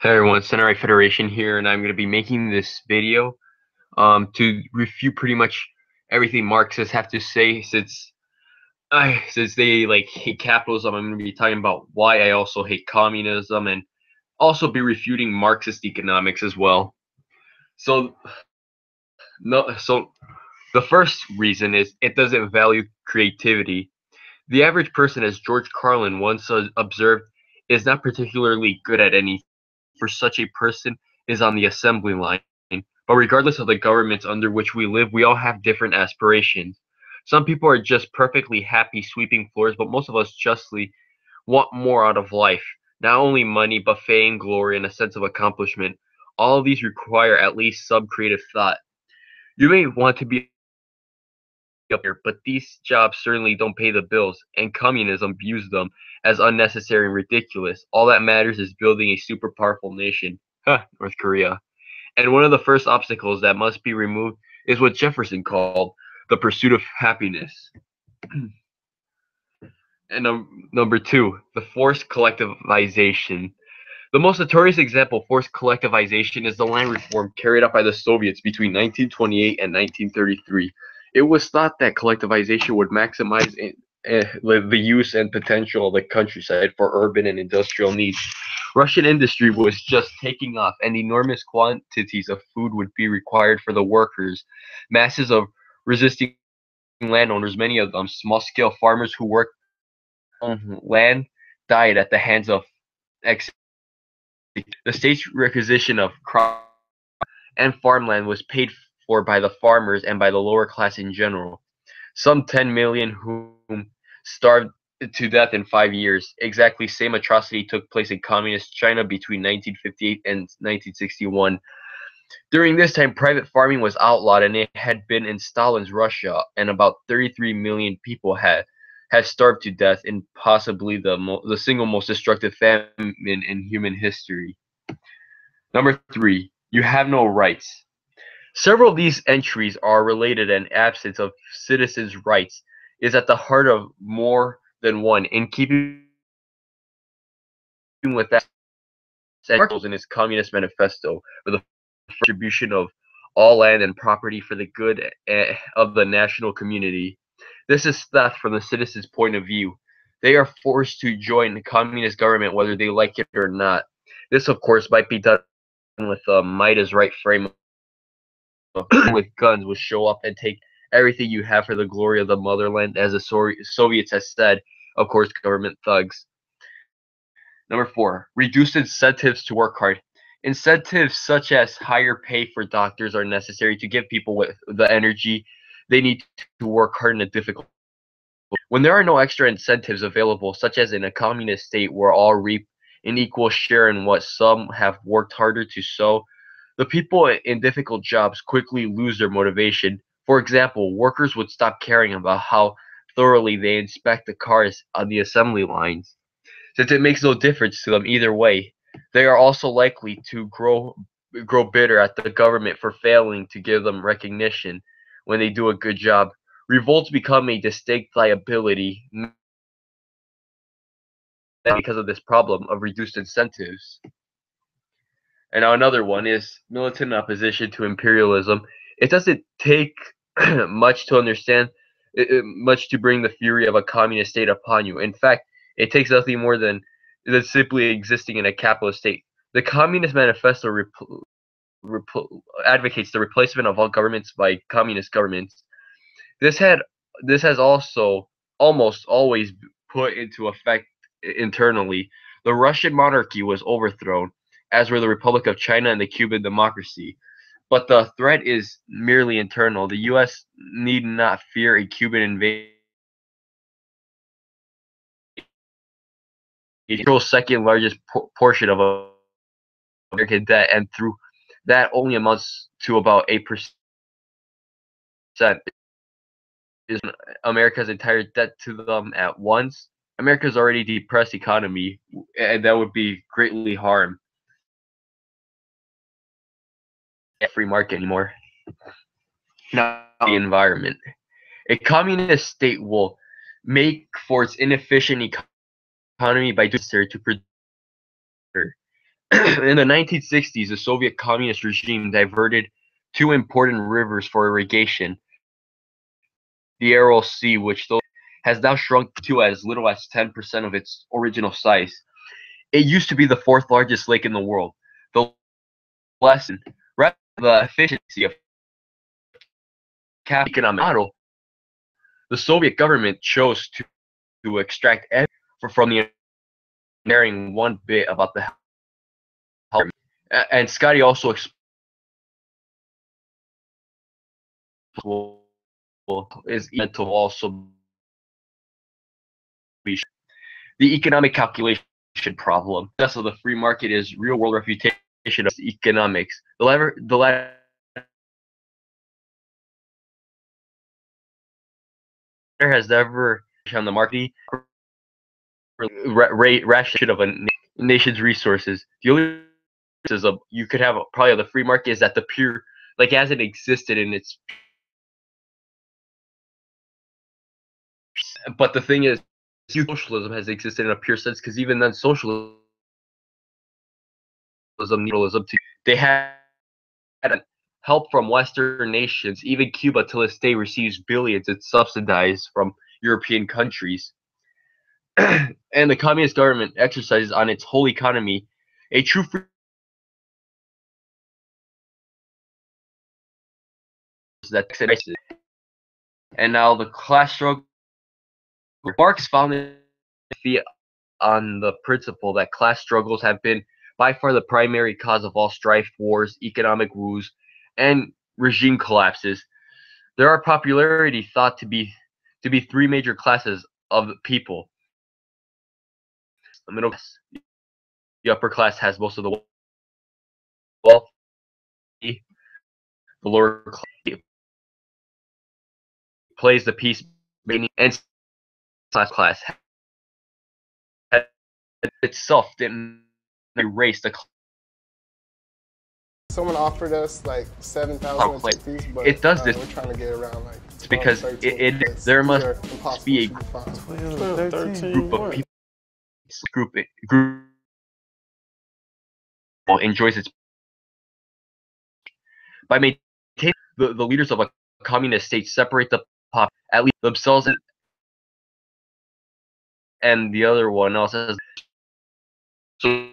Hey everyone, Center Right Federation here, and I'm going to be making this video to refute pretty much everything Marxists have to say. Since they hate capitalism, I'm going to be talking about why I also hate communism, and also be refuting Marxist economics as well. So no, so the first reason is it doesn't value creativity. The average person, as George Carlin once observed, is not particularly good at anything. For such a person is on the assembly line. But regardless of the governments under which we live, we all have different aspirations. Some people are just perfectly happy sweeping floors, but most of us justly want more out of life. Not only money, but fame, glory, and a sense of accomplishment. All of these require at least some creative thought. You may want to be up here, but these jobs certainly don't pay the bills, and communism views them as unnecessary and ridiculous. All that matters is building a super powerful nation. North Korea. And one of the first obstacles that must be removed is what Jefferson called the pursuit of happiness. And number two, the forced collectivization. The most notorious example of forced collectivization is the land reform carried out by the Soviets between 1928 and 1933. It was thought that collectivization would maximize the use and potential of the countryside for urban and industrial needs. Russian industry was just taking off, and enormous quantities of food would be required for the workers. Masses of resisting landowners, many of them small-scale farmers who worked on land, died at the hands of the state's requisition of crop and farmland was paid for by the farmers and by the lower class in general. Some 10 million whom starved to death in 5 years. Exactly same atrocity took place in communist China between 1958 and 1961. During this time, private farming was outlawed, and it had been in Stalin's Russia, and about 33 million people had starved to death in possibly the single most destructive famine in human history. Number three, you have no rights. Several of these entries are related, and absence of citizens' rights is at the heart of more than one. In keeping with that, in his Communist Manifesto for the distribution of all land and property for the good of the national community. This is theft from the citizens' point of view. They are forced to join the communist government whether they like it or not. This, of course, might be done with a might as right frame with guns will show up and take everything you have for the glory of the motherland, as the Soviets has said, of course, government thugs. Number four, reduced incentives to work hard. Incentives such as higher pay for doctors are necessary to give people with the energy they need to work hard in a difficult. When there are no extra incentives available, such as in a communist state where all reap an equal share in what some have worked harder to sow, the people in difficult jobs quickly lose their motivation. For example, workers would stop caring about how thoroughly they inspect the cars on the assembly lines, since it makes no difference to them either way. They are also likely to grow bitter at the government for failing to give them recognition when they do a good job. Revolts become a distinct liability because of this problem of reduced incentives. And now another one is militant opposition to imperialism. It doesn't take much to understand, much to bring the fury of a communist state upon you. In fact, it takes nothing more than simply existing in a capitalist state. The Communist Manifesto advocates the replacement of all governments by communist governments. This has also almost always put into effect internally. The Russian monarchy was overthrown, as were the Republic of China and the Cuban democracy. But the threat is merely internal. The U.S. need not fear a Cuban invasion. It controls second largest portion of American debt, and through that only amounts to about 8% is America's entire debt to them at once. America's already depressed economy, and that would be greatly harmed. Free market anymore. Now the environment. A communist state will make for its inefficient economy by doing so to produce. In the 1960s, the Soviet communist regime diverted two important rivers for irrigation. The Aral Sea, which has now shrunk to as little as 10% of its original size. It used to be the fourth largest lake in the world. The lesson, rather than the efficiency of economic model, the Soviet government chose to extract everything from the caring one bit about the health. And Scotty also is mental also the economic calculation problem. So the free market is real world refutation of economics. The latter has never on the market ration of a nation's resources. The only is you could have probably the free market is that the pure like hasn't existed in its. But the thing is, socialism has existed in a pure sense because even then, socialism, liberalism, they had help from Western nations. Even Cuba, to this day, receives billions. It's subsidized from European countries, and the communist government exercises on its whole economy a true free. That and now the class struggle. Marx founded on the principle that class struggles have been by far the primary cause of all strife, wars, economic woes, and regime collapses. There are popularity thought to be three major classes of people. The middle class, the upper class has most of the wealth. The lower class plays the peace, and class itself didn't erase the. Someone offered us like 7,000 to take these, but it does this. We're trying to get around like. It's because there must be a group of people. Group enjoys its by maintaining the leaders of a communist state separate the pop at least themselves and the other one else has so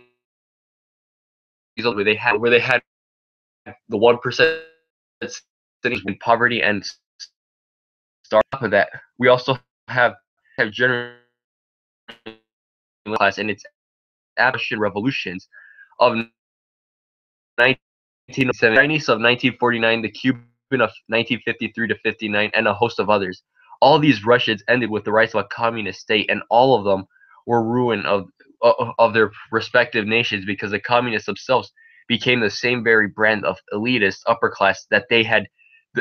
where they had the 1% in poverty and start off of that. We also have general class and its abolition revolutions of 1907, Chinese of 1949, the Cuban of 1953 to 59, and a host of others. All these Russians ended with the rise of a communist state, and all of them were ruin of their respective nations because the communists themselves became the same very brand of elitist upper class that they had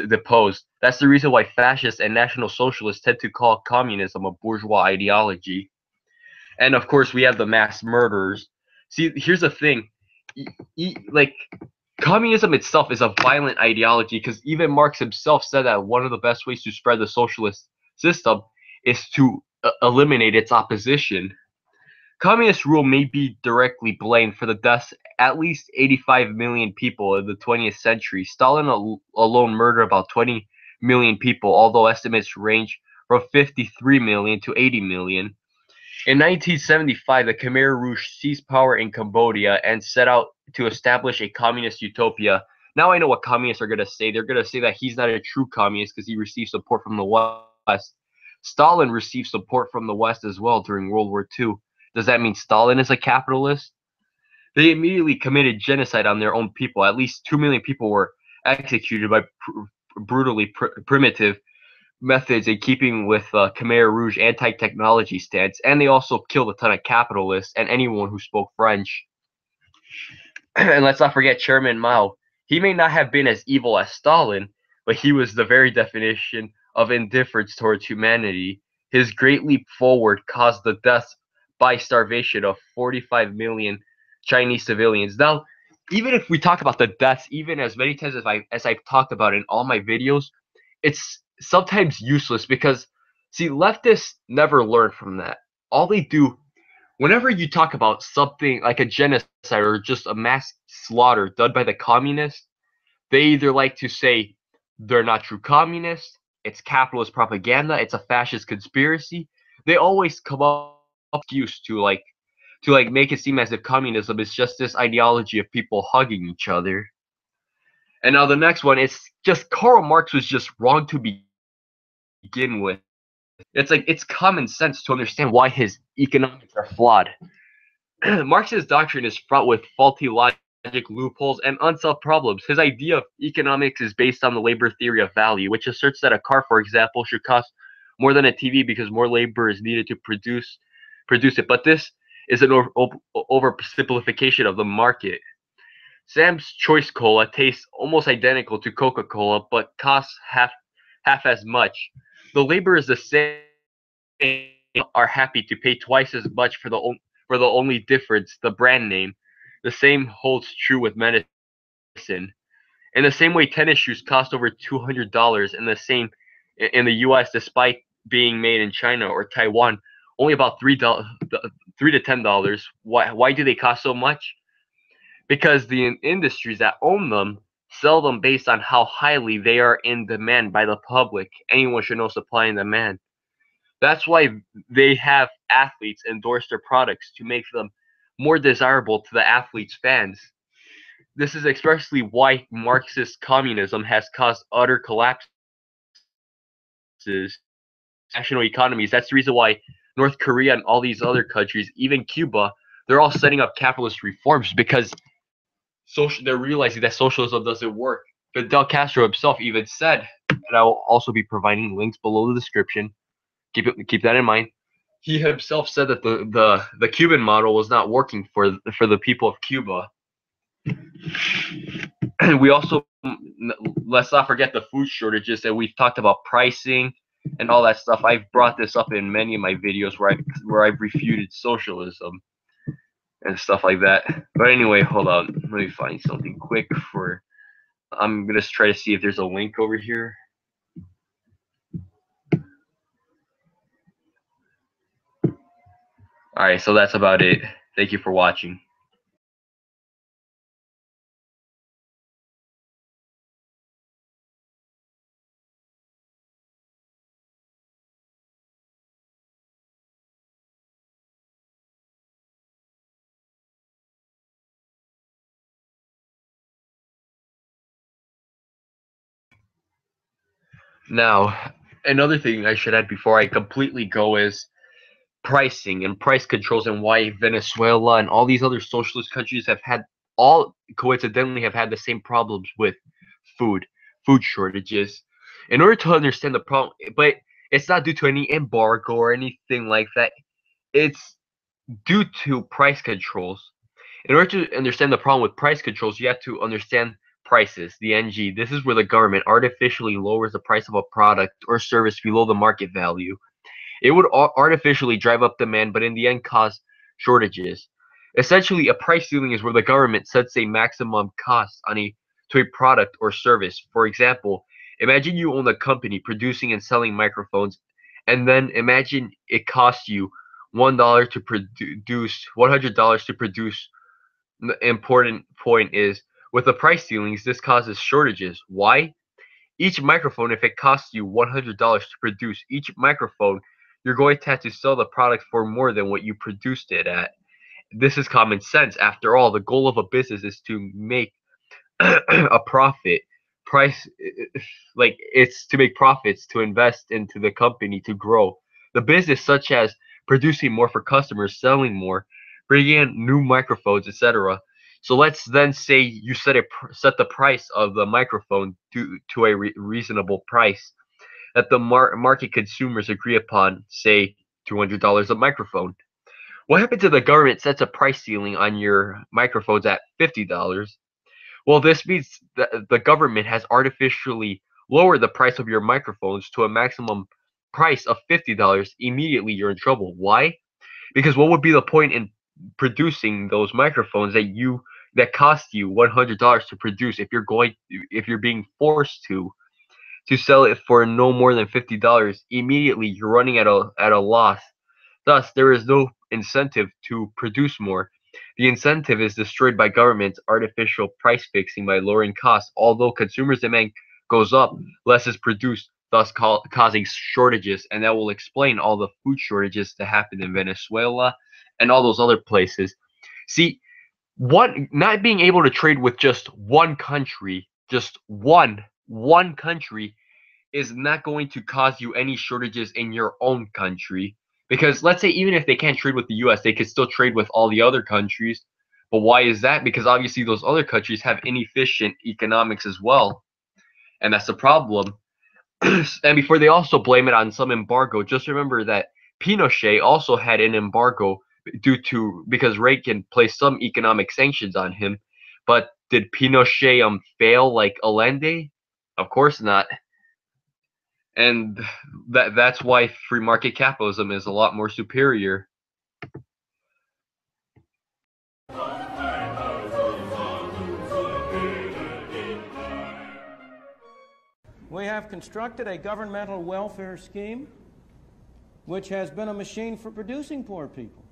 deposed. That's the reason why fascists and national socialists tend to call communism a bourgeois ideology. And of course, we have the mass murderers. See, here's the thing, like communism itself is a violent ideology because even Marx himself said that one of the best ways to spread the socialist system is to eliminate its opposition. Communist rule may be directly blamed for the deaths at least 85 million people in the 20th century. Stalin alone murdered about 20 million people, although estimates range from 53 million to 80 million. In 1975, the Khmer Rouge seized power in Cambodia and set out to establish a communist utopia. Now I know what communists are going to say. They're going to say that he's not a true communist because he received support from the West. Stalin received support from the West as well during World War II. Does that mean Stalin is a capitalist? They immediately committed genocide on their own people. At least 2 million people were executed by brutally primitive methods in keeping with Khmer Rouge anti-technology stance, and they also killed a ton of capitalists and anyone who spoke French. And let's not forget Chairman Mao. He may not have been as evil as Stalin, but he was the very definition of indifference towards humanity. His great leap forward caused the deaths by starvation of 45 million Chinese civilians. Now, even if we talk about the deaths, even as many times as I've talked about in all my videos, it's sometimes useless because, see, leftists never learn from that. All they do whenever you talk about something like a genocide or just a mass slaughter done by the communists, they either like to say they're not true communists, it's capitalist propaganda, it's a fascist conspiracy. They always come up with an excuse to make it seem as if communism is just this ideology of people hugging each other. And now the next one, it's just Karl Marx was just wrong to begin with. It's like it's common sense to understand why his economics are flawed. Marx's doctrine is fraught with faulty logic, loopholes, and unsolved problems. His idea of economics is based on the labor theory of value, which asserts that a car, for example, should cost more than a TV because more labor is needed to produce it. But this is an oversimplification of the market. Sam's Choice Cola tastes almost identical to Coca-Cola, but costs half as much. The labor is the same. Are happy to pay twice as much for the only difference, the brand name. The same holds true with medicine. In the same way, tennis shoes cost over $200 in the U.S. despite being made in China or Taiwan, only about $3 to $10. Why do they cost so much? Because the industries that own them sell them based on how highly they are in demand by the public. Anyone should know supply and demand. That's why they have athletes endorse their products to make them more desirable to the athletes' fans. This is expressly why Marxist communism has caused utter collapses national economies. That's the reason why North Korea and all these other countries, even Cuba, they're all setting up capitalist reforms because they're realizing that socialism doesn't work. Fidel Castro himself even said, and I will also be providing links below the description. Keep that in mind. He himself said that the Cuban model was not working for the people of Cuba. And we also, let's not forget the food shortages, and we've talked about pricing and all that stuff. I've brought this up in many of my videos where I've refuted socialism and stuff like that. But anyway, hold on. Let me find something quick for. I'm gonna try to see if there's a link over here. Alright, so that's about it. Thank you for watching. Now, another thing I should add before I completely go is pricing and price controls, and why Venezuela and all these other socialist countries all coincidentally have had the same problems with food shortages. In order to understand the problem, but it's not due to any embargo or anything like that. It's due to price controls. In order to understand the problem with price controls, you have to understand prices, the NG. This is where the government artificially lowers the price of a product or service below the market value. It would artificially drive up demand, but in the end cause shortages. Essentially, a price ceiling is where the government sets a maximum cost to a product or service. For example, imagine you own a company producing and selling microphones, and then imagine it costs you $1 to produce, $100 to produce. The important point is, with the price ceilings, this causes shortages. Why? Each microphone, if it costs you $100 to produce each microphone, you're going to have to sell the product for more than what you produced it at. This is common sense. After all, the goal of a business is to make a profit. Price, like, it's to make profits, to invest into the company, to grow the business, such as producing more for customers, selling more, bringing in new microphones, etc. So let's then say you set the price of the microphone to a reasonable price that the market consumers agree upon, say $200 a microphone. What happens if the government sets a price ceiling on your microphones at $50? Well, this means that the government has artificially lowered the price of your microphones to a maximum price of $50. Immediately, you're in trouble. Why? Because what would be the point in producing those microphones that cost you $100 to produce if you're being forced to sell it for no more than $50? Immediately, you're running at a loss. Thus, there is no incentive to produce more. The incentive is destroyed by government's artificial price fixing by lowering costs. Although consumers' demand goes up, less is produced, thus causing shortages, and that will explain all the food shortages that happen in Venezuela and all those other places. See, not being able to trade with just one country, just one country is not going to cause you any shortages in your own country. Because let's say even if they can't trade with the US, they could still trade with all the other countries. But why is that? Because obviously those other countries have inefficient economics as well. And that's the problem. And before they also blame it on some embargo, just remember that Pinochet also had an embargo because Reagan placed some economic sanctions on him. But did Pinochet fail like Allende? Of course not. And that's why free market capitalism is a lot more superior. We have constructed a governmental welfare scheme which has been a machine for producing poor people.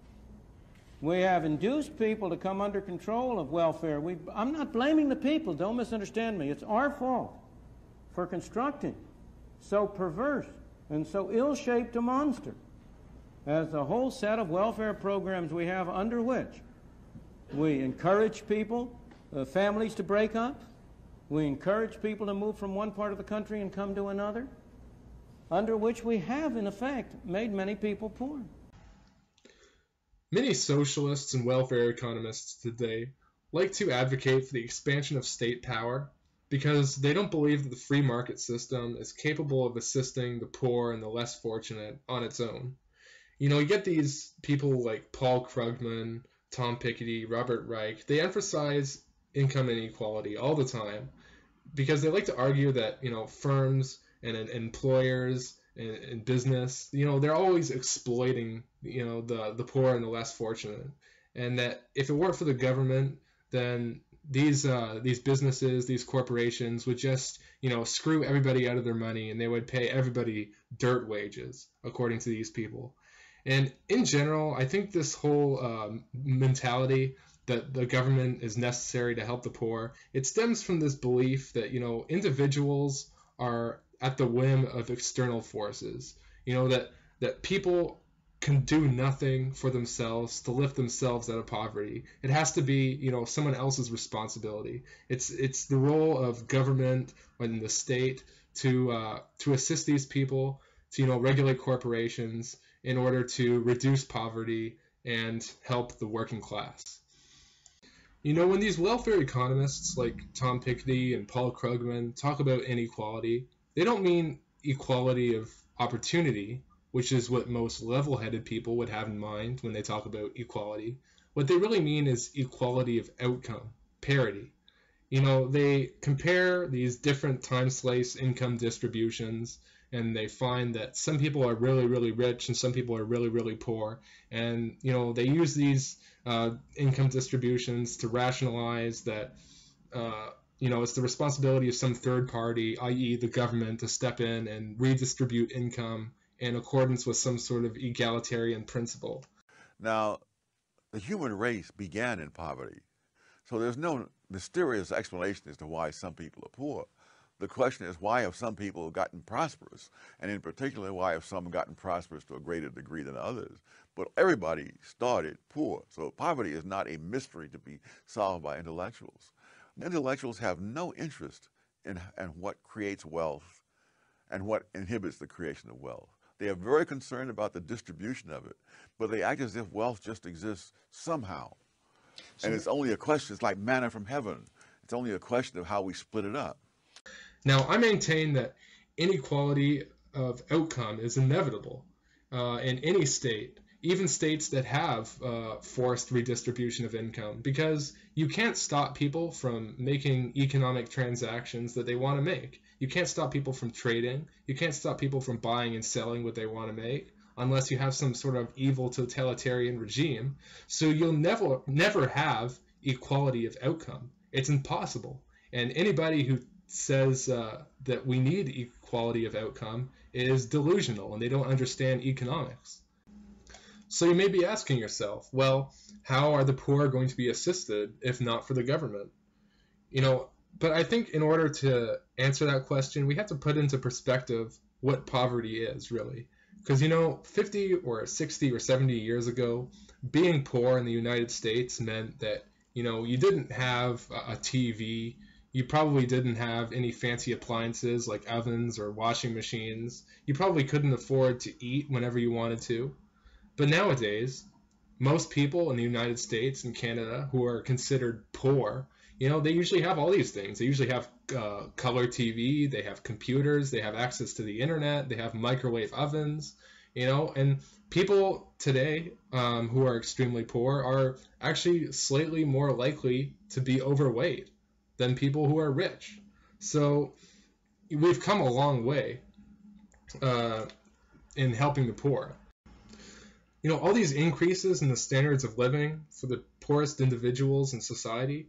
We have induced people to come under control of welfare. I'm not blaming the people, don't misunderstand me. It's our fault for constructing so perverse and so ill-shaped a monster as the whole set of welfare programs we have, under which we encourage people, families to break up. We encourage people to move from one part of the country and come to another, under which we have, in effect, made many people poor. Many socialists and welfare economists today like to advocate for the expansion of state power because they don't believe that the free market system is capable of assisting the poor and the less fortunate on its own. You know, you get these people like Paul Krugman, Tom Piketty, Robert Reich. They emphasize income inequality all the time because they like to argue that, you know, firms and employers and business, you know, they're always exploiting, you know, the poor and the less fortunate, and that if it weren't for the government, then these businesses, these corporations would just, you know, screw everybody out of their money, and they would pay everybody dirt wages, according to these people. And in general, I think this whole mentality that the government is necessary to help the poor, it stems from this belief that, you know, individuals are at the whim of external forces. You know, that people can do nothing for themselves to lift themselves out of poverty. It has to be, you know, someone else's responsibility. It's the role of government and the state to assist these people, to, you know, regulate corporations in order to reduce poverty and help the working class. You know, when these welfare economists like Tom Piketty and Paul Krugman talk about inequality, they don't mean equality of opportunity, which is what most level-headed people would have in mind when they talk about equality. What they really mean is equality of outcome, parity. You know, they compare these different time slice income distributions, and they find that some people are really, really rich and some people are really, really poor. And, you know, they use these income distributions to rationalize that, you know, it's the responsibility of some third party, i.e. the government, to step in and redistribute income in accordance with some sort of egalitarian principle. Now, the human race began in poverty, so there's no mysterious explanation as to why some people are poor. The question is, why have some people gotten prosperous? And in particular, why have some gotten prosperous to a greater degree than others? But everybody started poor, so poverty is not a mystery to be solved by intellectuals. Intellectuals have no interest in what creates wealth and what inhibits the creation of wealth. They are very concerned about the distribution of it, but they act as if wealth just exists somehow. And it's only a question, it's like manna from heaven. It's only a question of how we split it up. Now, I maintain that inequality of outcome is inevitable in any state, even states that have forced redistribution of income, because you can't stop people from making economic transactions that they want to make. You can't stop people from trading. You can't stop people from buying and selling what they want to make unless you have some sort of evil totalitarian regime. So you'll never have equality of outcome. It's impossible. And anybody who says that we need equality of outcome is delusional, and they don't understand economics. So you may be asking yourself, well, how are the poor going to be assisted if not for the government? But I think in order to answer that question, we have to put into perspective what poverty is, really. Because, 50 or 60 or 70 years ago, being poor in the United States meant that, you didn't have a TV, you probably didn't have any fancy appliances like ovens or washing machines, you probably couldn't afford to eat whenever you wanted to. But nowadays, most people in the United States and Canada who are considered poor, they usually have all these things. They usually have color TV, they have computers, they have access to the internet, they have microwave ovens, and people today who are extremely poor are actually slightly more likely to be overweight than people who are rich. So we've come a long way in helping the poor. All these increases in the standards of living for the poorest individuals in society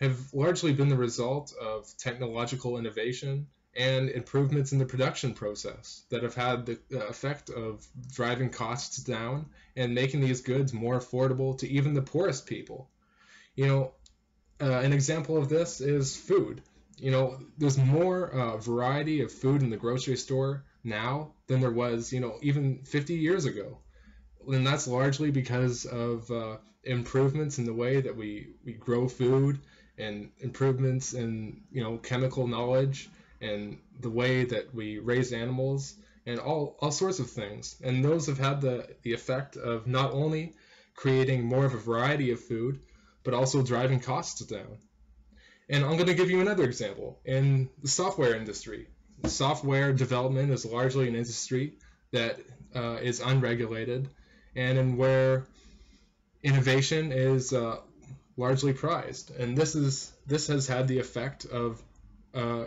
have largely been the result of technological innovation and improvements in the production process that have had the effect of driving costs down and making these goods more affordable to even the poorest people. An example of this is food. There's more variety of food in the grocery store now than there was, even 50 years ago. And that's largely because of improvements in the way that we grow food and improvements in, chemical knowledge and the way that we raise animals and all sorts of things. And those have had the effect of not only creating more of a variety of food, but also driving costs down. And I'm going to give you another example. In the software industry, software development is largely an industry that is unregulated and in where innovation is largely prized. And this has had the effect of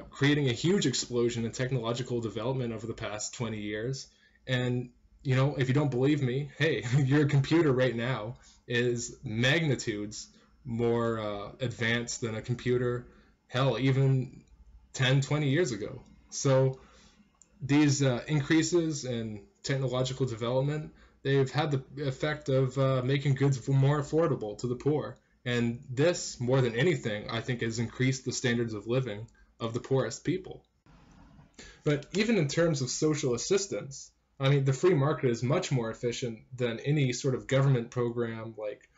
creating a huge explosion in technological development over the past 20 years. And, if you don't believe me, hey, your computer right now is magnitudes more advanced than a computer, hell, even 10, 20 years ago. So these increases in technological development, they've had the effect of making goods more affordable to the poor. And this, more than anything, I think has increased the standards of living of the poorest people. But even in terms of social assistance, the free market is much more efficient than any sort of government program like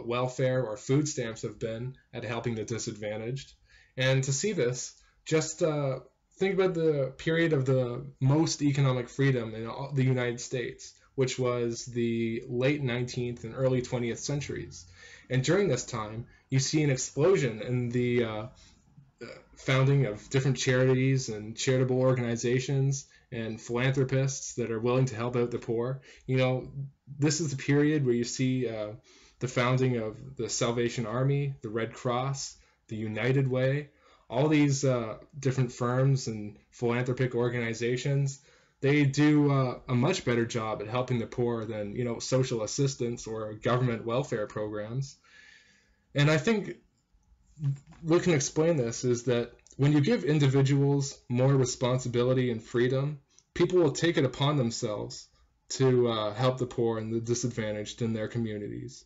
welfare or food stamps have been at helping the disadvantaged. And to see this, just think about the period of the most economic freedom in the United States, which was the late 19th and early 20th centuries. And during this time, you see an explosion in the founding of different charities and charitable organizations and philanthropists that are willing to help out the poor. This is the period where you see the founding of the Salvation Army, the Red Cross, the United Way, all these different firms and philanthropic organizations. They do a much better job at helping the poor than, social assistance or government welfare programs. And I think what can explain this is that when you give individuals more responsibility and freedom, people will take it upon themselves to help the poor and the disadvantaged in their communities.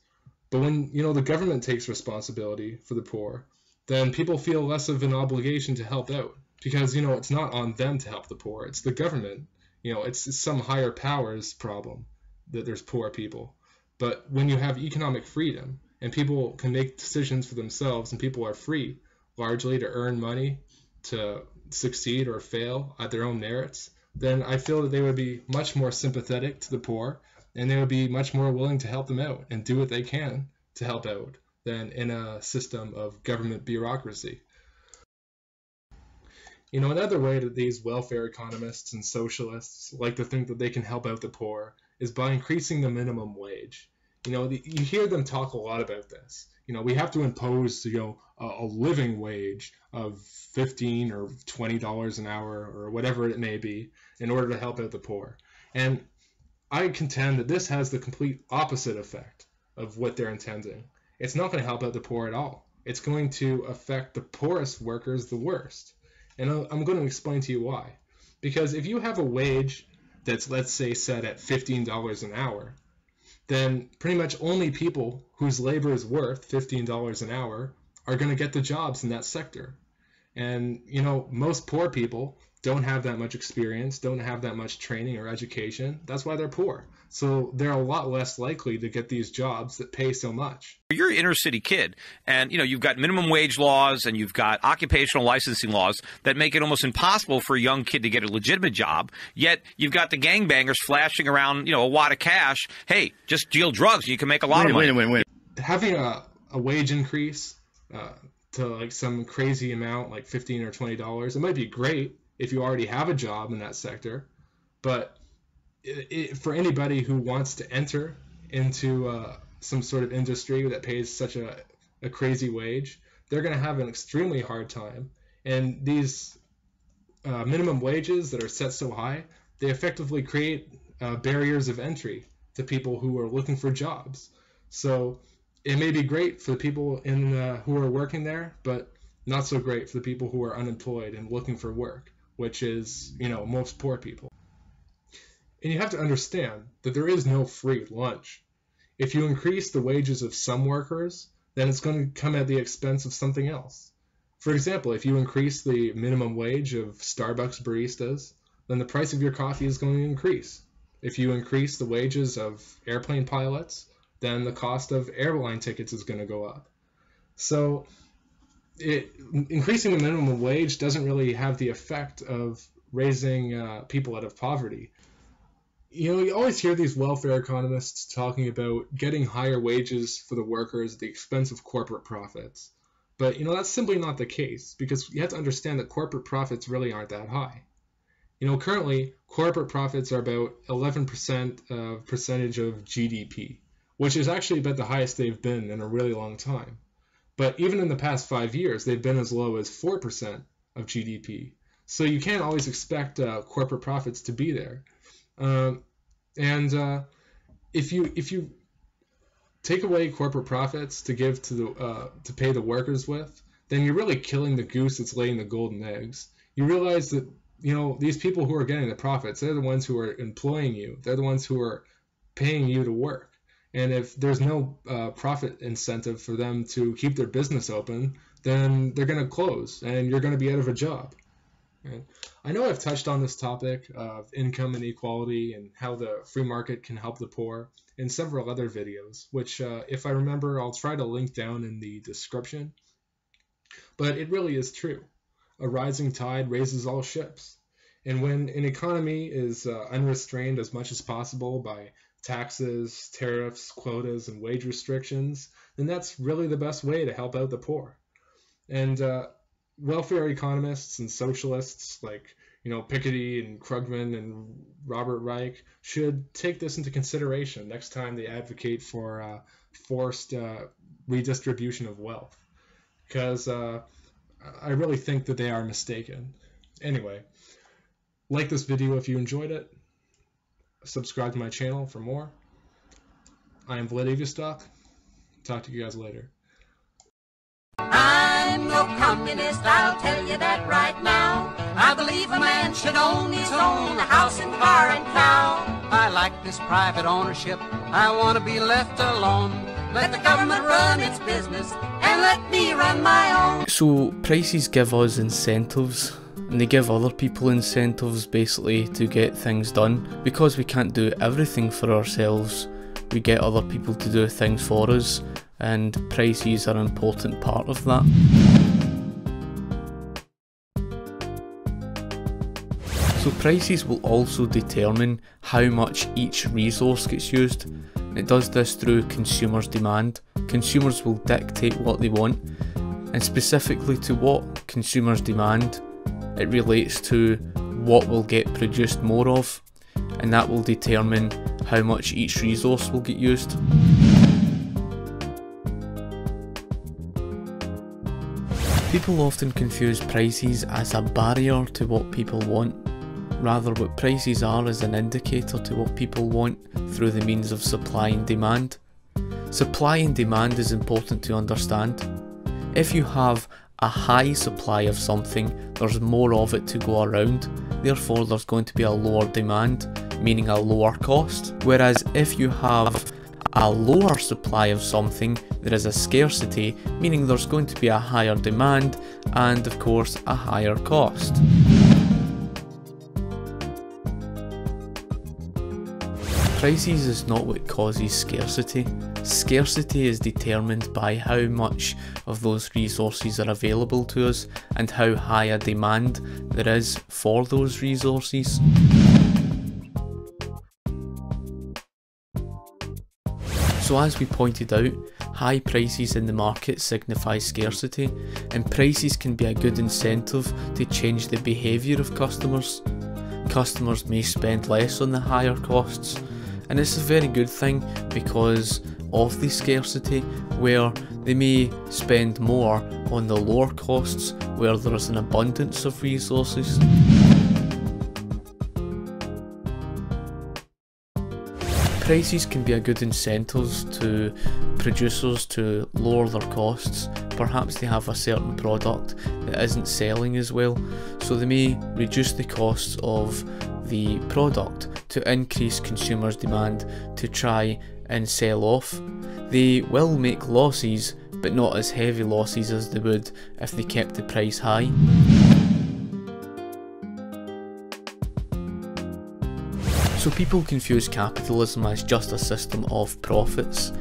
But when, the government takes responsibility for the poor, then people feel less of an obligation to help out because, it's not on them to help the poor. It's the government. It's some higher powers problem that there's poor people. But when you have economic freedom and people can make decisions for themselves and people are free largely to earn money, to succeed or fail at their own merits, then I feel that they would be much more sympathetic to the poor and they would be much more willing to help them out and do what they can to help out than in a system of government bureaucracy. Another way that these welfare economists and socialists like to think that they can help out the poor is by increasing the minimum wage. You hear them talk a lot about this. We have to impose, a living wage of $15 or $20 an hour or whatever it may be in order to help out the poor. And I contend that this has the complete opposite effect of what they're intending. It's not going to help out the poor at all. It's going to affect the poorest workers the worst. And I'm going to explain to you why. Because if you have a wage that's, let's say, set at $15 an hour, then pretty much only people whose labor is worth $15 an hour are going to get the jobs in that sector. And, most poor people don't have that much experience, don't have that much training or education. That's why they're poor. So they're a lot less likely to get these jobs that pay so much. You're an inner city kid, and you've got minimum wage laws and you've got occupational licensing laws that make it almost impossible for a young kid to get a legitimate job. Yet you've got the gangbangers flashing around, a wad of cash. Hey, just deal drugs, you can make a lot of money. Wait. Having a wage increase to like some crazy amount, like $15 or $20, it might be great if you already have a job in that sector, but for anybody who wants to enter into some sort of industry that pays such a crazy wage, they're going to have an extremely hard time. And these minimum wages that are set so high, they effectively create barriers of entry to people who are looking for jobs. So it may be great for the people who are working there, but not so great for the people who are unemployed and looking for work, which is, most poor people. And you have to understand that there is no free lunch. If you increase the wages of some workers, then it's going to come at the expense of something else. For example, if you increase the minimum wage of Starbucks baristas, then the price of your coffee is going to increase. If you increase the wages of airplane pilots, then the cost of airline tickets is going to go up. So increasing the minimum wage doesn't really have the effect of raising people out of poverty. You always hear these welfare economists talking about getting higher wages for the workers at the expense of corporate profits. But, that's simply not the case, because you have to understand that corporate profits really aren't that high. Currently, corporate profits are about 11% percentage of GDP, which is actually about the highest they've been in a really long time. But even in the past 5 years, they've been as low as 4% of GDP. So you can't always expect corporate profits to be there. If you take away corporate profits to give to pay the workers with, then you're really killing the goose that's laying the golden eggs. You realize that these people who are getting the profits, they're the ones who are employing you. They're the ones who are paying you to work. And if there's no profit incentive for them to keep their business open, then they're going to close and you're going to be out of a job. Right? I know I've touched on this topic of income inequality and how the free market can help the poor in several other videos, which if I remember, I'll try to link down in the description. But it really is true. A rising tide raises all ships. And when an economy is unrestrained as much as possible by taxes, tariffs, quotas, and wage restrictions, then that's really the best way to help out the poor. And welfare economists and socialists like Piketty and Krugman and Robert Reich should take this into consideration next time they advocate for forced redistribution of wealth, because I really think that they are mistaken. Anyway, like this video if you enjoyed it. Subscribe to my channel for more. I am Vladivostock. Talk to you guys later. I'm no communist, I'll tell you that right now. I believe a man should own his own house and car and cow. I like this private ownership, I want to be left alone. Let the government run its business and let me run my own. So prices give us incentives, and they give other people incentives basically to get things done. Because we can't do everything for ourselves, we get other people to do things for us, and prices are an important part of that. So prices will also determine how much each resource gets used. It does this through consumers' demand. Consumers will dictate what they want, and specifically to what consumers demand, it relates to what will get produced more of, and that will determine how much each resource will get used. People often confuse prices as a barrier to what people want. Rather, what prices are is an indicator to what people want through the means of supply and demand. Supply and demand is important to understand. If you have a high supply of something, there's more of it to go around, therefore there's going to be a lower demand, meaning a lower cost. Whereas if you have a lower supply of something, there is a scarcity, meaning there's going to be a higher demand and of course a higher cost. Prices is not what causes scarcity. Scarcity is determined by how much of those resources are available to us and how high a demand there is for those resources. So as we pointed out, high prices in the market signify scarcity, and prices can be a good incentive to change the behaviour of customers. Customers may spend less on the higher costs, and it's a very good thing because of the scarcity, where they may spend more on the lower costs where there is an abundance of resources. Prices can be a good incentive to producers to lower their costs. Perhaps they have a certain product that isn't selling as well, so they may reduce the costs of the product to increase consumers' demand to try and sell off. They will make losses, but not as heavy losses as they would if they kept the price high. So people confuse capitalism as just a system of profits,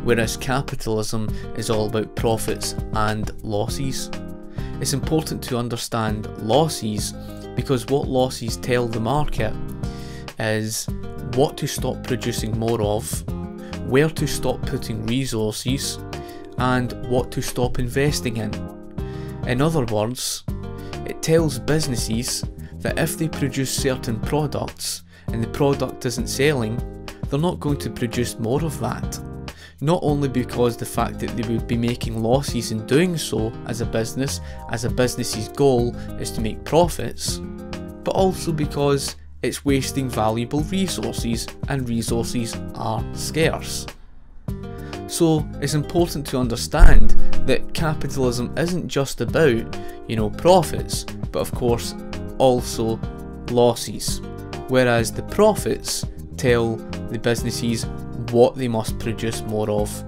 whereas capitalism is all about profits and losses. It's important to understand losses because what losses tell the market is what to stop producing more of, where to stop putting resources, and what to stop investing in. In other words, it tells businesses that if they produce certain products and the product isn't selling, they're not going to produce more of that. Not only because the fact that they would be making losses in doing so as a business's goal is to make profits, but also because it's wasting valuable resources, and resources are scarce. So it's important to understand that capitalism isn't just about, profits, but of course also losses. Whereas the profits tell the businesses what they must produce more of,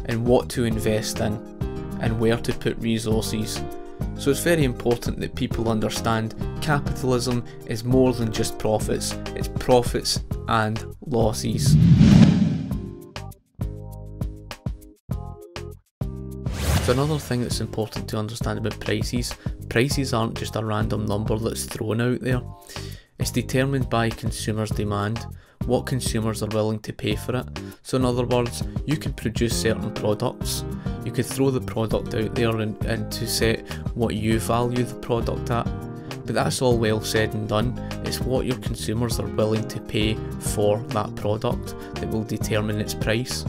and what to invest in, and where to put resources. So it's very important that people understand capitalism is more than just profits, it's profits and losses. So another thing that's important to understand about prices aren't just a random number that's thrown out there. It's determined by consumers' demand, what consumers are willing to pay for it. So in other words, you could produce certain products, you could throw the product out there and to set what you value the product at, but that's all well said and done. It's what your consumers are willing to pay for that product that will determine its price.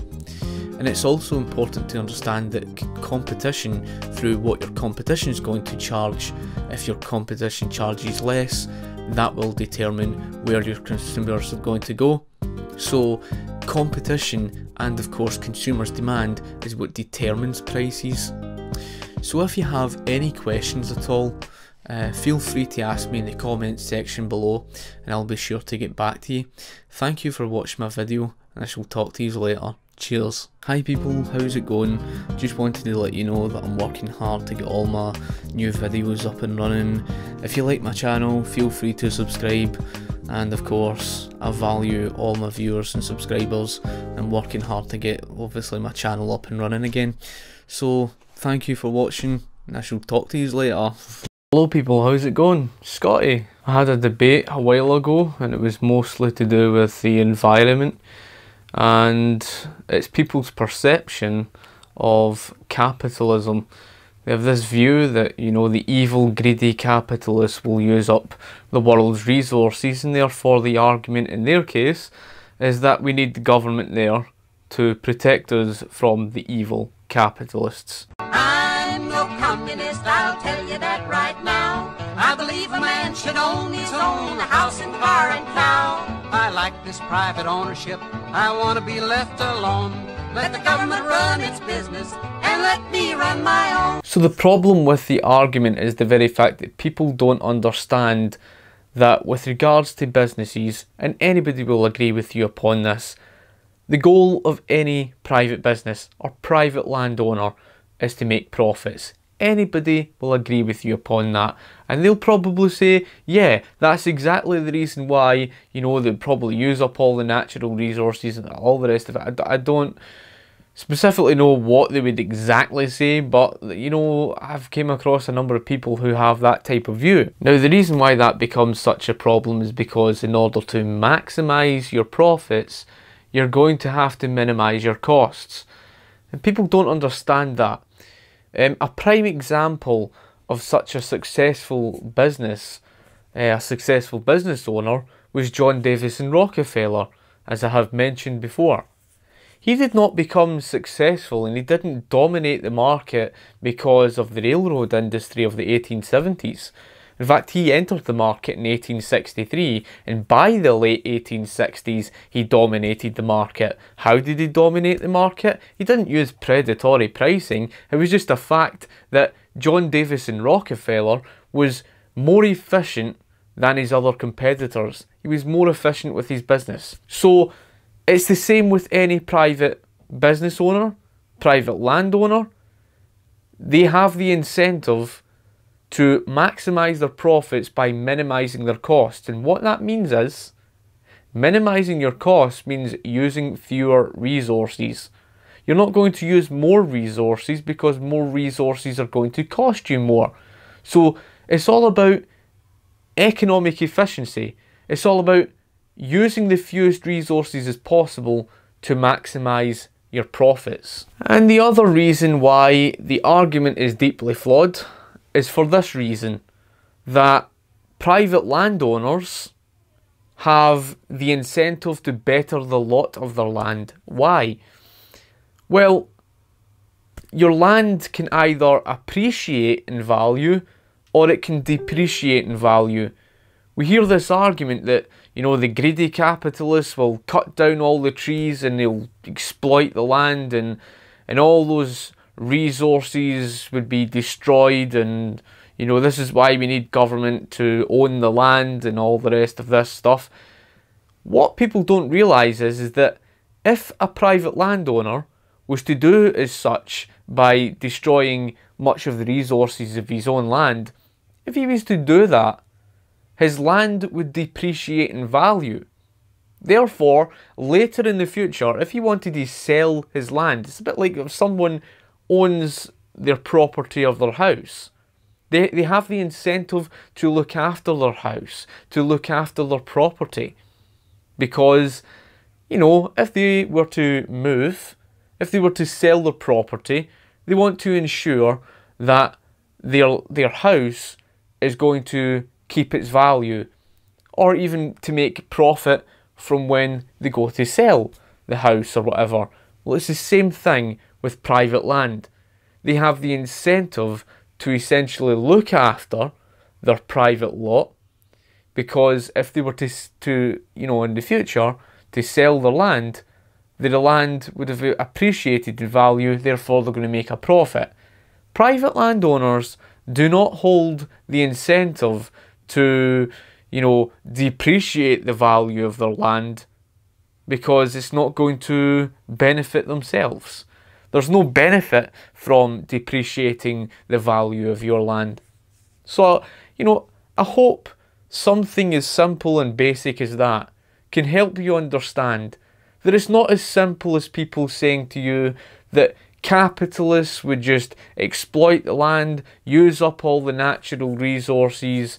And it's also important to understand that competition, through what your competition is going to charge, if your competition charges less, that will determine where your consumers are going to go. So competition and of course consumers' demand is what determines prices. So if you have any questions at all, feel free to ask me in the comments section below and I'll be sure to get back to you. Thank you for watching my video and I shall talk to you later. Cheers. Hi people, how's it going? Just wanted to let you know that I'm working hard to get all my new videos up and running. If you like my channel, feel free to subscribe, and of course I value all my viewers and subscribers. I'm working hard to get obviously my channel up and running again. So thank you for watching and I shall talk to you later. Hello people, how's it going? Scotty. I had a debate a while ago and it was mostly to do with the environment. And it's people's perception of capitalism. They have this view that, the evil, greedy capitalists will use up the world's resources, and therefore the argument in their case is that we need the government there to protect us from the evil capitalists. I'm no communist, I'll tell you that right now. I believe a man should own his own house and car and cow. I like this private ownership, I want to be left alone. Let the government run its business and let me run my own. So the problem with the argument is the very fact that people don't understand that with regards to businesses, and anybody will agree with you upon this, The goal of any private business or private landowner is to make profits. Anybody will agree with you upon that, and they'll probably say, yeah, that's exactly the reason why, you know, they'll probably use up all the natural resources and all the rest of it. I don't specifically know what they would exactly say, but, you know, I've came across a number of people who have that type of view. Now, the reason why that becomes such a problem is because in order to maximise your profits, you're going to have to minimise your costs. And people don't understand that. A prime example of such a successful business owner was John Davison Rockefeller, as I have mentioned before. He did not become successful and he didn't dominate the market because of the railroad industry of the 1870s. In fact, he entered the market in 1863, and by the late 1860s, he dominated the market. How did he dominate the market? He didn't use predatory pricing. It was just a fact that John Davison Rockefeller was more efficient than his other competitors. He was more efficient with his business. So, it's the same with any private business owner, private landowner. They have the incentive to maximise their profits by minimising their costs. And what that means is, minimising your costs means using fewer resources. You're not going to use more resources because more resources are going to cost you more. So it's all about economic efficiency. It's all about using the fewest resources as possible to maximise your profits. And the other reason why the argument is deeply flawed is for this reason, that private landowners have the incentive to better the lot of their land. Why? Well, your land can either appreciate in value or it can depreciate in value. We hear this argument that, you know, the greedy capitalists will cut down all the trees and they'll exploit the land, and all those resources would be destroyed, and, you know, this is why we need government to own the land and all the rest of this stuff. What people don't realise is that if a private landowner was to do as such by destroying much of the resources of his own land, if he was to do that, his land would depreciate in value. Therefore, later in the future, if he wanted to sell his land, it's a bit like if someone owns their property of their house. They have the incentive to look after their house, to look after their property. Because, you know, if they were to move, if they were to sell their property, they want to ensure that their house is going to keep its value, or even to make profit from when they go to sell the house or whatever. Well, it's the same thing with private land. They have the incentive to essentially look after their private lot, because if they were to you know, in the future, to sell their land, the land would have appreciated in value, therefore they're going to make a profit. Private landowners do not hold the incentive to, you know, depreciate the value of their land, because it's not going to benefit themselves. There's no benefit from depreciating the value of your land. So, you know, I hope something as simple and basic as that can help you understand that it's not as simple as people saying to you that capitalists would just exploit the land, use up all the natural resources,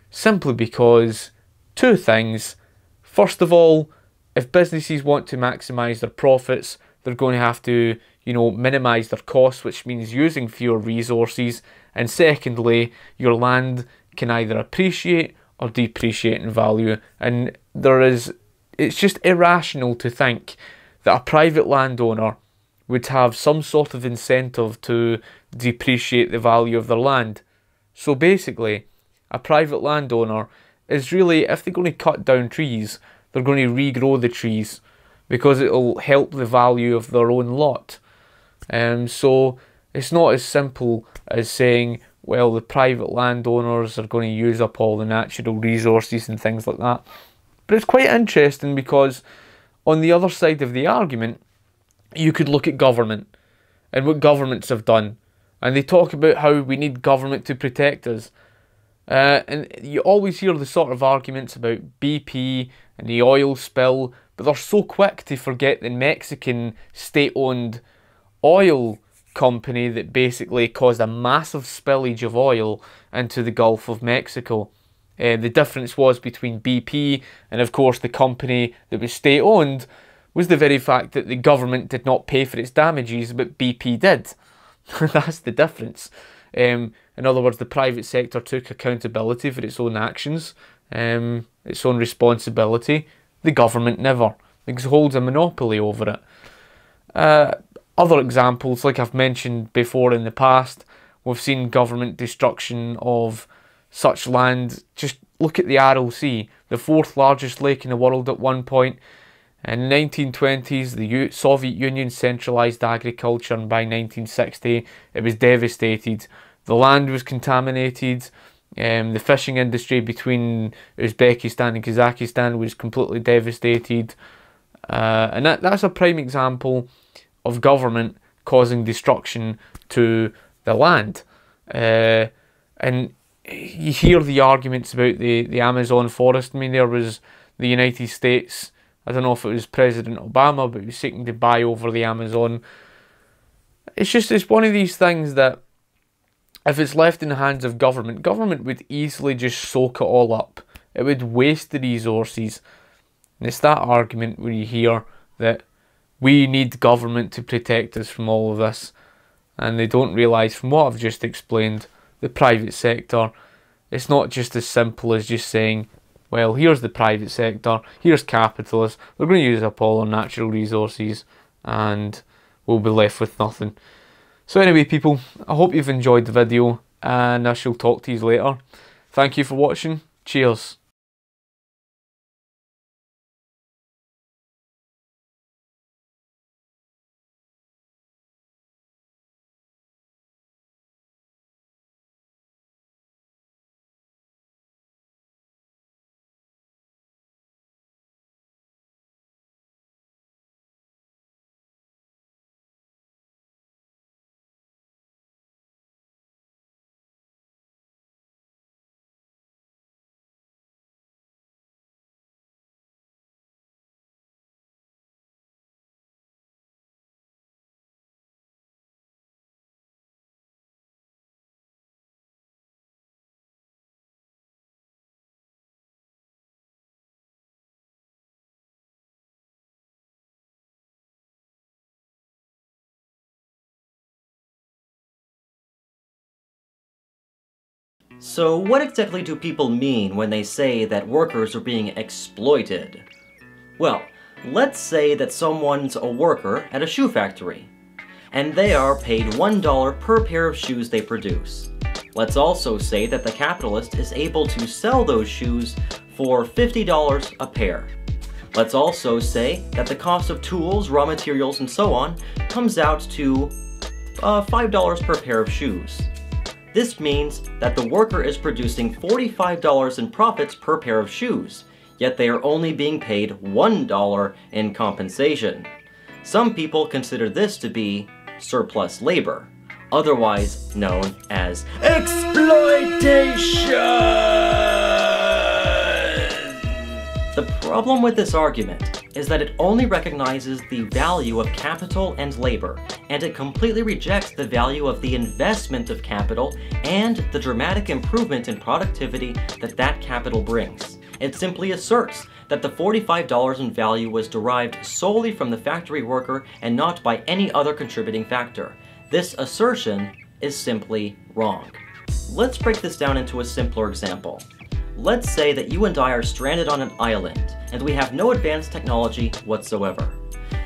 simply because two things. First of all, if businesses want to maximise their profits, they're going to have to, you know, minimise their costs, which means using fewer resources. And secondly, your land can either appreciate or depreciate in value. And it's just irrational to think that a private landowner would have some sort of incentive to depreciate the value of their land. So basically, a private landowner is really, if they're going to cut down trees, they're going to regrow the trees, because it will help the value of their own lot. So it's not as simple as saying, well, the private landowners are going to use up all the natural resources and things like that. But it's quite interesting, because On the other side of the argument, you could look at government and what governments have done. And they talk about how we need government to protect us. And you always hear the sort of arguments about BP and the oil spill, but they're so quick to forget the Mexican state-owned oil company that basically caused a massive spillage of oil into the Gulf of Mexico. The difference was between BP and, of course, the company that was state-owned was the very fact that the government did not pay for its damages, but BP did. That's the difference. In other words, the private sector took accountability for its own actions, its own responsibility. The government never, because it holds a monopoly over it. Other examples, like I've mentioned before in the past, we've seen government destruction of such land. Just look at the Aral Sea, the 4th largest lake in the world at one point. In the 1920s, the Soviet Union centralised agriculture, and by 1960 it was devastated. The land was contaminated. The fishing industry between Uzbekistan and Kazakhstan was completely devastated. And that's a prime example of government causing destruction to the land. And you hear the arguments about the Amazon forest. I mean, there was the United States, I don't know if it was President Obama, but he was seeking to buy over the Amazon. It's one of these things that if it's left in the hands of government would easily just soak it all up. It would waste the resources. And it's that argument where you hear that we need government to protect us from all of this. And they don't realise, from what I've just explained, the private sector, it's not just as simple as just saying, well, here's the private sector, here's capitalists, they're going to use up all our natural resources and we'll be left with nothing. So anyway, people, I hope you've enjoyed the video and I shall talk to you later. Thank you for watching. Cheers. So what exactly do people mean when they say that workers are being exploited? Well, let's say that someone's a worker at a shoe factory, and they are paid $1 per pair of shoes they produce. Let's also say that the capitalist is able to sell those shoes for $50 a pair. Let's also say that the cost of tools, raw materials, and so on comes out to $5 per pair of shoes. This means that the worker is producing $45 in profits per pair of shoes, yet they are only being paid $1 in compensation. Some people consider this to be surplus labor, otherwise known as exploitation! The problem with this argument is that it only recognizes the value of capital and labor, and it completely rejects the value of the investment of capital and the dramatic improvement in productivity that that capital brings. It simply asserts that the $45 in value was derived solely from the factory worker and not by any other contributing factor. This assertion is simply wrong. Let's break this down into a simpler example. Let's say that you and I are stranded on an island, and we have no advanced technology whatsoever.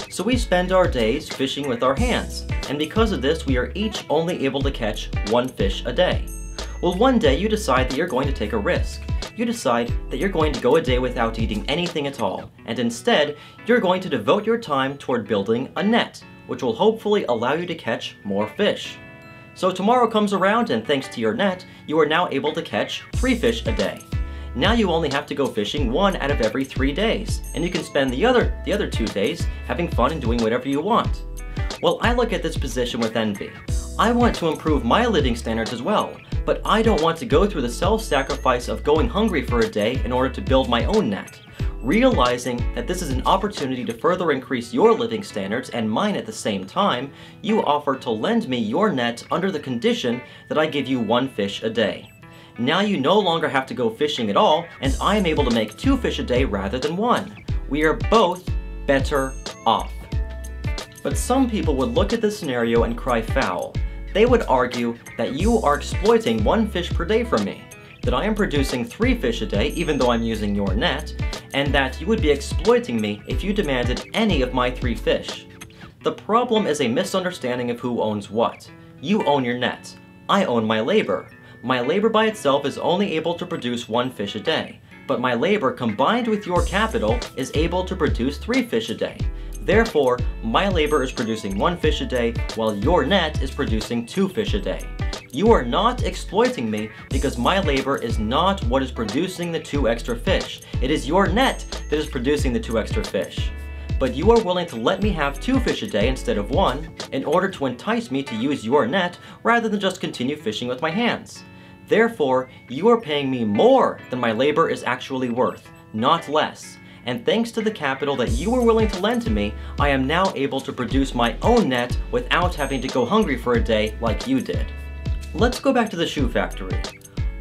So we spend our days fishing with our hands, and because of this we are each only able to catch one fish a day. Well, one day you decide that you're going to take a risk. You decide that you're going to go a day without eating anything at all, and instead you're going to devote your time toward building a net, which will hopefully allow you to catch more fish. So tomorrow comes around, and thanks to your net, you are now able to catch 3 fish a day. Now you only have to go fishing 1 out of every 3 days, and you can spend the other 2 days having fun and doing whatever you want. Well, I look at this position with envy. I want to improve my living standards as well, but I don't want to go through the self-sacrifice of going hungry for a day in order to build my own net. Realizing that this is an opportunity to further increase your living standards and mine at the same time, you offer to lend me your net under the condition that I give you 1 fish a day. Now you no longer have to go fishing at all, and I am able to make 2 fish a day rather than 1. We are both better off. But some people would look at this scenario and cry foul. They would argue that you are exploiting 1 fish per day from me, that I am producing 3 fish a day even though I'm using your net, and that you would be exploiting me if you demanded any of my 3 fish. The problem is a misunderstanding of who owns what. You own your net. I own my labor. My labor by itself is only able to produce 1 fish a day, but my labor combined with your capital is able to produce 3 fish a day. Therefore, my labor is producing 1 fish a day, while your net is producing 2 fish a day. You are not exploiting me because my labor is not what is producing the 2 extra fish. It is your net that is producing the 2 extra fish. But you are willing to let me have 2 fish a day instead of 1 in order to entice me to use your net rather than just continue fishing with my hands. Therefore, you are paying me more than my labor is actually worth, not less. And thanks to the capital that you were willing to lend to me, I am now able to produce my own net without having to go hungry for a day like you did. Let's go back to the shoe factory.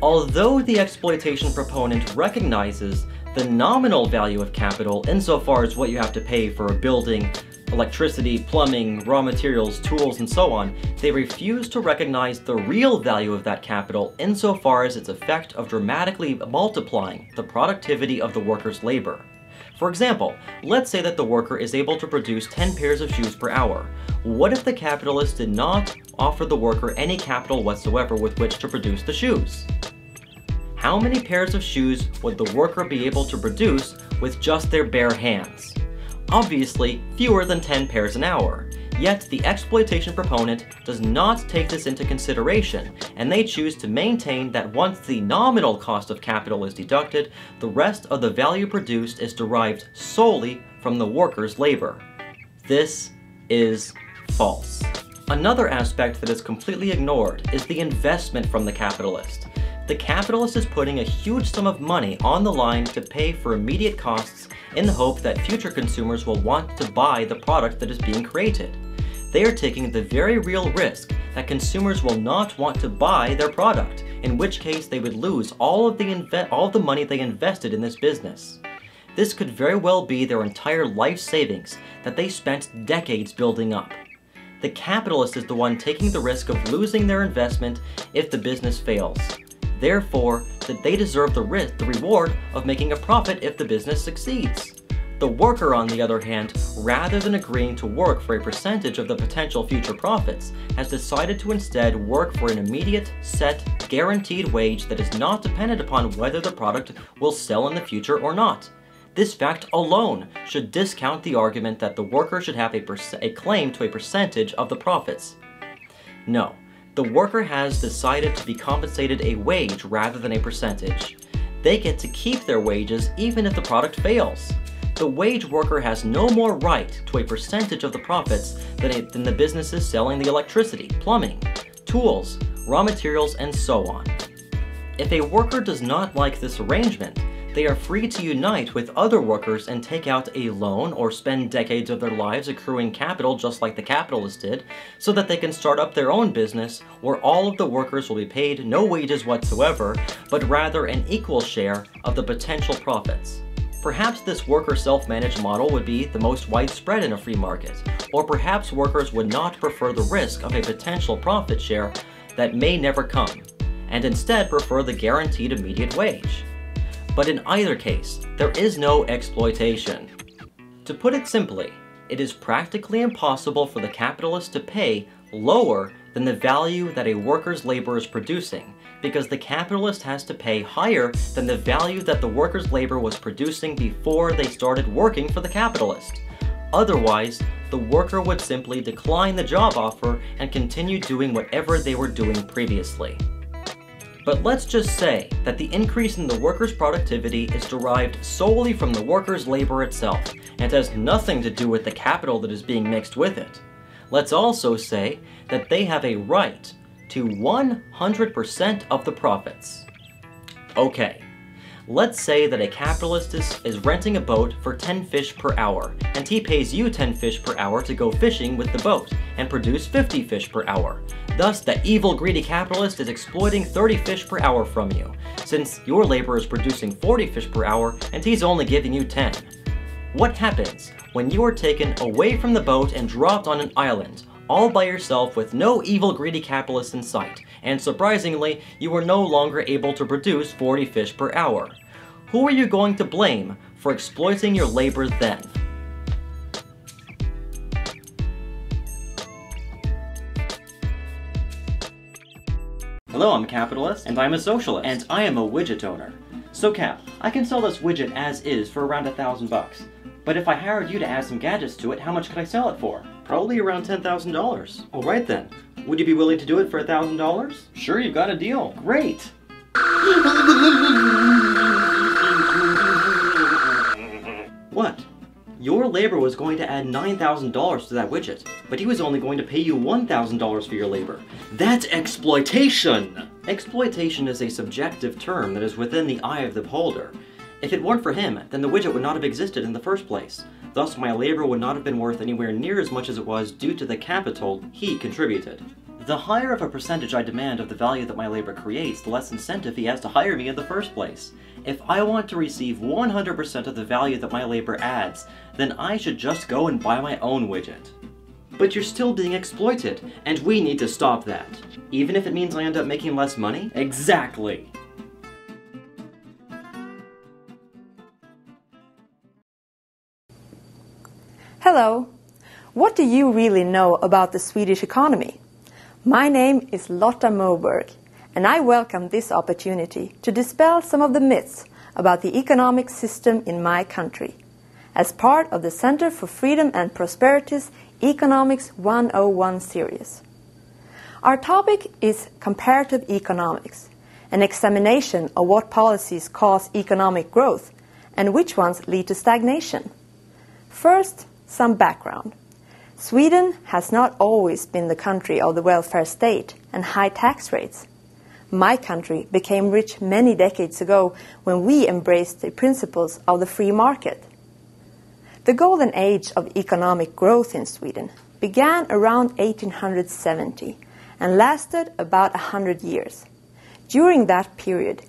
Although the exploitation proponent recognizes the nominal value of capital insofar as what you have to pay for a building, electricity, plumbing, raw materials, tools, and so on, they refuse to recognize the real value of that capital insofar as its effect of dramatically multiplying the productivity of the worker's labor. For example, let's say that the worker is able to produce 10 pairs of shoes per hour. What if the capitalist did not offer the worker any capital whatsoever with which to produce the shoes? How many pairs of shoes would the worker be able to produce with just their bare hands? Obviously, fewer than 10 pairs an hour. Yet the exploitation proponent does not take this into consideration, and they choose to maintain that once the nominal cost of capital is deducted, the rest of the value produced is derived solely from the worker's labor. This is false. Another aspect that is completely ignored is the investment from the capitalist. The capitalist is putting a huge sum of money on the line to pay for immediate costs in the hope that future consumers will want to buy the product that is being created. They are taking the very real risk that consumers will not want to buy their product, in which case they would lose all of the money they invested in this business. This could very well be their entire life savings that they spent decades building up. The capitalist is the one taking the risk of losing their investment if the business fails. Therefore, that they deserve the reward of making a profit if the business succeeds. The worker, on the other hand, rather than agreeing to work for a percentage of the potential future profits, has decided to instead work for an immediate, set, guaranteed wage that is not dependent upon whether the product will sell in the future or not. This fact alone should discount the argument that the worker should have a claim to a percentage of the profits. No, the worker has decided to be compensated a wage rather than a percentage. They get to keep their wages even if the product fails. The wage worker has no more right to a percentage of the profits than the businesses selling the electricity, plumbing, tools, raw materials, and so on. If a worker does not like this arrangement, they are free to unite with other workers and take out a loan or spend decades of their lives accruing capital just like the capitalist did, so that they can start up their own business where all of the workers will be paid no wages whatsoever, but rather an equal share of the potential profits. Perhaps this worker self-managed model would be the most widespread in a free market, or perhaps workers would not prefer the risk of a potential profit share that may never come, and instead prefer the guaranteed immediate wage. But in either case, there is no exploitation. To put it simply, it is practically impossible for the capitalist to pay lower than the value that a worker's labor is producing, because the capitalist has to pay higher than the value that the worker's labor was producing before they started working for the capitalist. Otherwise, the worker would simply decline the job offer and continue doing whatever they were doing previously. But let's just say that the increase in the worker's productivity is derived solely from the worker's labor itself, and has nothing to do with the capital that is being mixed with it. Let's also say that they have a right to 100% of the profits. Okay, let's say that a capitalist is renting a boat for 10 fish per hour, and he pays you 10 fish per hour to go fishing with the boat, and produce 50 fish per hour. Thus, the evil, greedy capitalist is exploiting 30 fish per hour from you, since your labor is producing 40 fish per hour, and he's only giving you 10. What happens when you are taken away from the boat and dropped on an island, all by yourself with no evil, greedy capitalist in sight, and surprisingly, you are no longer able to produce 40 fish per hour? Who are you going to blame for exploiting your labor then? Hello, I'm a capitalist, and I'm a socialist, and I am a widget owner. So Cap, I can sell this widget as is for around $1,000. But if I hired you to add some gadgets to it, how much could I sell it for? Probably around $10,000. Alright then. Would you be willing to do it for $1,000? Sure, you've got a deal. Great! What? Your labor was going to add $9,000 to that widget, but he was only going to pay you $1,000 for your labor. That's exploitation! Exploitation is a subjective term that is within the eye of the beholder. If it weren't for him, then the widget would not have existed in the first place. Thus, my labor would not have been worth anywhere near as much as it was due to the capital he contributed. The higher of a percentage I demand of the value that my labor creates, the less incentive he has to hire me in the first place. If I want to receive 100% of the value that my labor adds, then I should just go and buy my own widget. But you're still being exploited, and we need to stop that. Even if it means I end up making less money? Exactly! Hello. What do you really know about the Swedish economy? My name is Lotta Moberg, and I welcome this opportunity to dispel some of the myths about the economic system in my country, as part of the Center for Freedom and Prosperity's Economics 101 series. Our topic is comparative economics, an examination of what policies cause economic growth and which ones lead to stagnation. First, some background. Sweden has not always been the country of the welfare state and high tax rates. My country became rich many decades ago when we embraced the principles of the free market. The golden age of economic growth in Sweden began around 1870 and lasted about 100 years. During that period,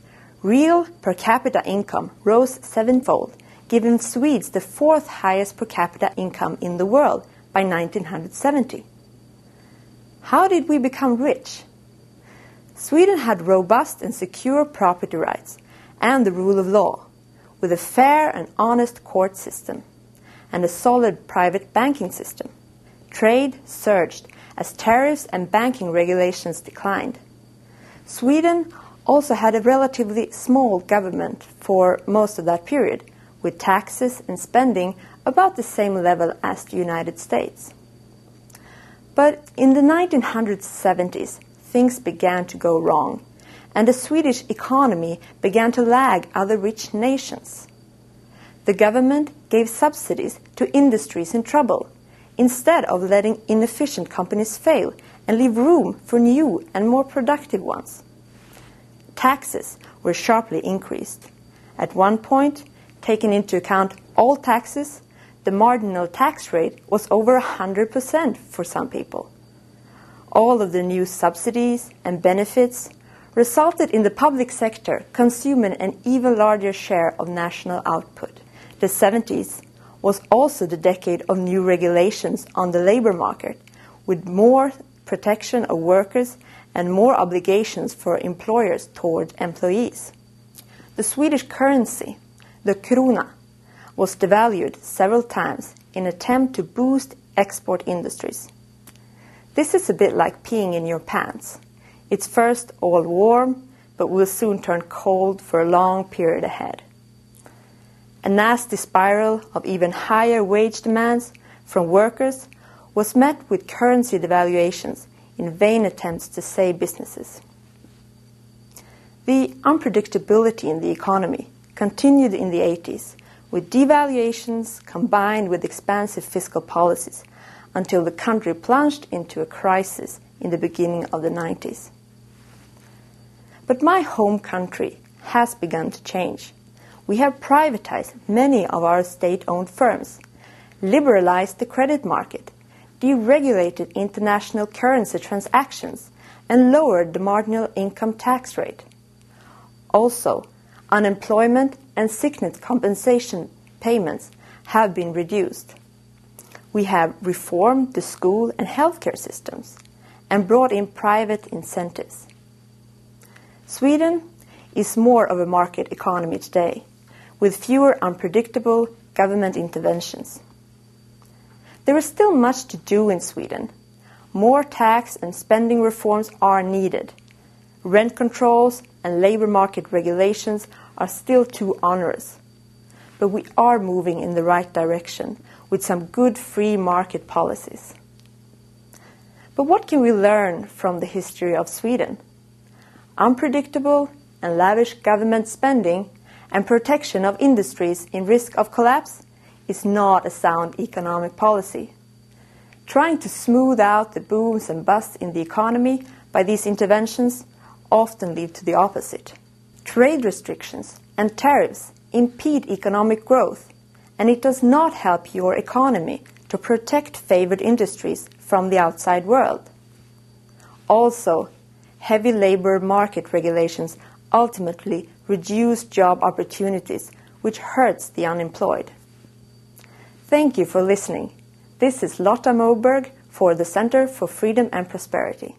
real per capita income rose sevenfold, giving Swedes the fourth highest per capita income in the world by 1970. How did we become rich? Sweden had robust and secure property rights and the rule of law, with a fair and honest court system, and a solid private banking system. Trade surged as tariffs and banking regulations declined. Sweden also had a relatively small government for most of that period, with taxes and spending about the same level as the United States. But in the 1970s, things began to go wrong, and the Swedish economy began to lag other rich nations. The government gave subsidies to industries in trouble, instead of letting inefficient companies fail and leave room for new and more productive ones. Taxes were sharply increased. At one point, taking into account all taxes, the marginal tax rate was over 100% for some people. All of the new subsidies and benefits resulted in the public sector consuming an even larger share of national output. The 70s was also the decade of new regulations on the labor market, with more protection of workers and more obligations for employers toward employees. The Swedish currency, the krona, was devalued several times in an attempt to boost export industries. This is a bit like peeing in your pants. It's first all warm, but will soon turn cold for a long period ahead. A nasty spiral of even higher wage demands from workers was met with currency devaluations in vain attempts to save businesses. The unpredictability in the economy continued in the 80s, with devaluations combined with expansive fiscal policies, until the country plunged into a crisis in the beginning of the 90s. But my home country has begun to change. We have privatized many of our state-owned firms, liberalized the credit market, deregulated international currency transactions, and lowered the marginal income tax rate. Also, unemployment and sickness compensation payments have been reduced. We have reformed the school and healthcare systems and brought in private incentives. Sweden is more of a market economy today, with fewer unpredictable government interventions. There is still much to do in Sweden. More tax and spending reforms are needed. Rent controls and labor market regulations are still too onerous. But we are moving in the right direction with some good free market policies. But what can we learn from the history of Sweden? Unpredictable and lavish government spending and protection of industries in risk of collapse is not a sound economic policy. Trying to smooth out the booms and busts in the economy by these interventions often lead to the opposite. Trade restrictions and tariffs impede economic growth, and it does not help your economy to protect favored industries from the outside world. Also, heavy labor market regulations ultimately reduce job opportunities, which hurts the unemployed. Thank you for listening. This is Lotta Moberg for the Center for Freedom and Prosperity.